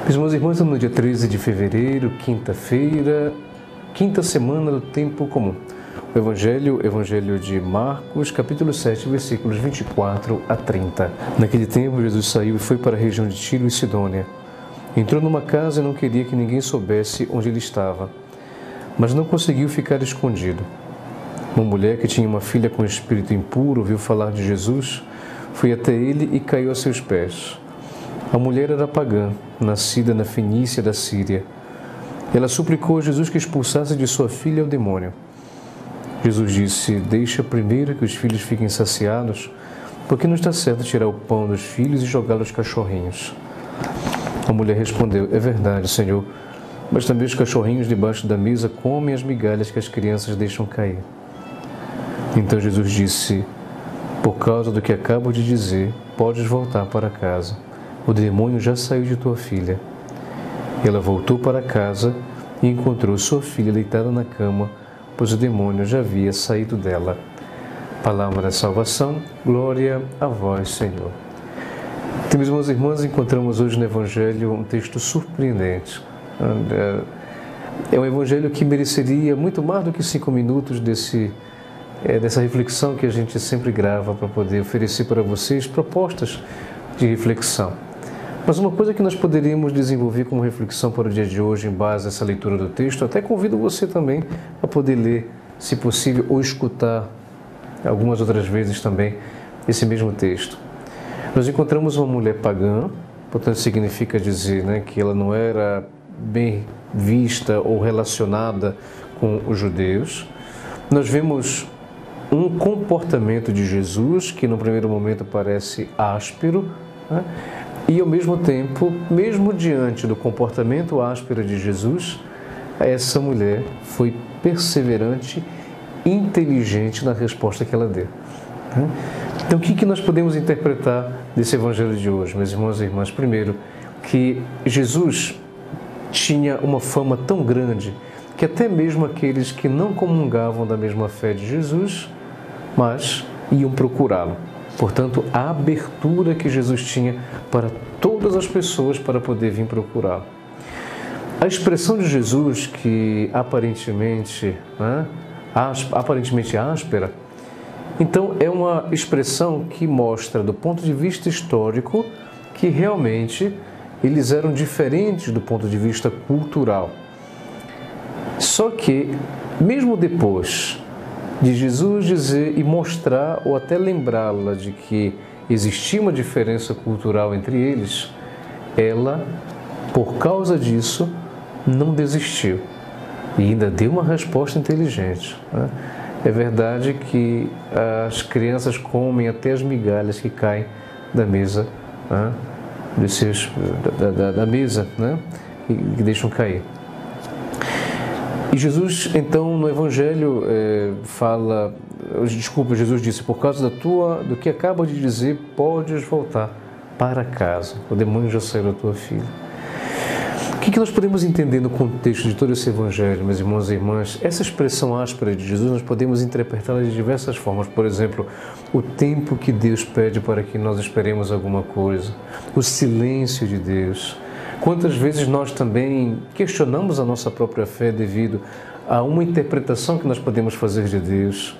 Meus irmãos, estamos no dia 13 de fevereiro, quinta-feira, quinta semana do tempo comum. O Evangelho de Marcos, capítulo 7, versículos 24 a 30. Naquele tempo, Jesus saiu e foi para a região de Tiro e Sidônia. Entrou numa casa e não queria que ninguém soubesse onde ele estava, mas não conseguiu ficar escondido. Uma mulher que tinha uma filha com espírito impuro ouviu falar de Jesus, foi até ele e caiu a seus pés. A mulher era pagã, nascida na Fenícia da Síria. Ela suplicou a Jesus que expulsasse de sua filha o demônio. Jesus disse: "Deixa primeiro que os filhos fiquem saciados, porque não está certo tirar o pão dos filhos e jogá-lo aos cachorrinhos." A mulher respondeu: "É verdade, Senhor, mas também os cachorrinhos debaixo da mesa comem as migalhas que as crianças deixam cair." Então Jesus disse: "Por causa do que acabo de dizer, podes voltar para casa. O demônio já saiu de tua filha." Ela voltou para casa e encontrou sua filha deitada na cama, pois o demônio já havia saído dela. Palavra da salvação, glória a vós, Senhor. Então, meus irmãos e irmãs, encontramos hoje no Evangelho um texto surpreendente. É um Evangelho que mereceria muito mais do que 5 minutos dessa reflexão que a gente sempre grava para poder oferecer para vocês propostas de reflexão. Mas uma coisa que nós poderíamos desenvolver como reflexão para o dia de hoje, em base a essa leitura do texto, até convido você também a poder ler, se possível, ou escutar algumas outras vezes também esse mesmo texto. Nós encontramos uma mulher pagã, portanto significa dizer, que ela não era bem vista ou relacionada com os judeus. Nós vemos um comportamento de Jesus que no primeiro momento parece áspero, e ao mesmo tempo, mesmo diante do comportamento áspero de Jesus, essa mulher foi perseverante, inteligente na resposta que ela deu. Então, o que nós podemos interpretar desse Evangelho de hoje, meus irmãos e irmãs? Primeiro, que Jesus tinha uma fama tão grande que até mesmo aqueles que não comungavam da mesma fé de Jesus, mas iam procurá-lo. Portanto, a abertura que Jesus tinha para todas as pessoas para poder vir procurá-lo. A expressão de Jesus, que aparentemente áspera, então é uma expressão que mostra, do ponto de vista histórico, que realmente eles eram diferentes do ponto de vista cultural. Só que, mesmo depois de Jesus dizer e mostrar, ou até lembrá-la de que existia uma diferença cultural entre eles, ela, por causa disso, não desistiu e ainda deu uma resposta inteligente. É verdade que as crianças comem até as migalhas que caem da mesa, da mesa, que deixam cair. E Jesus, então, no Evangelho, Jesus disse: "Por causa do que acaba de dizer, podes voltar para casa. O demônio já saiu da tua filha." O que nós podemos entender no contexto de todo esse Evangelho, meus irmãos e irmãs? Essa expressão áspera de Jesus, nós podemos interpretá-la de diversas formas. Por exemplo, o tempo que Deus pede para que nós esperemos alguma coisa, o silêncio de Deus. Quantas vezes nós também questionamos a nossa própria fé devido a uma interpretação que nós podemos fazer de Deus.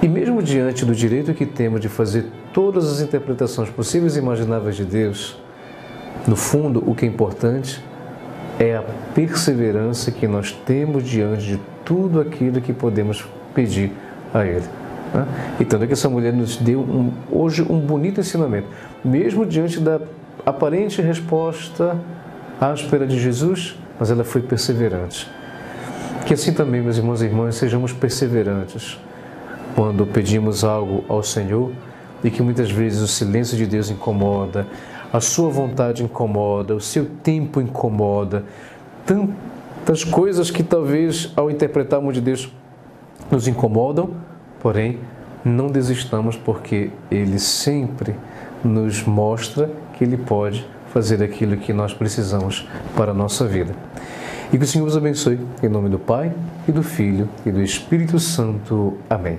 E mesmo diante do direito que temos de fazer todas as interpretações possíveis e imagináveis de Deus, no fundo, o que é importante é a perseverança que nós temos diante de tudo aquilo que podemos pedir a Ele. Então, é que essa mulher nos deu hoje um bonito ensinamento. Mesmo diante da aparente resposta áspera de Jesus, mas ela foi perseverante. Que assim também, meus irmãos e irmãs, sejamos perseverantes quando pedimos algo ao Senhor e que muitas vezes o silêncio de Deus incomoda, a sua vontade incomoda, o seu tempo incomoda, tantas coisas que talvez ao interpretarmos de Deus nos incomodam, porém não desistamos, porque Ele sempre nos mostra que Ele pode fazer aquilo que nós precisamos para a nossa vida. E que o Senhor os abençoe, em nome do Pai, e do Filho, e do Espírito Santo. Amém.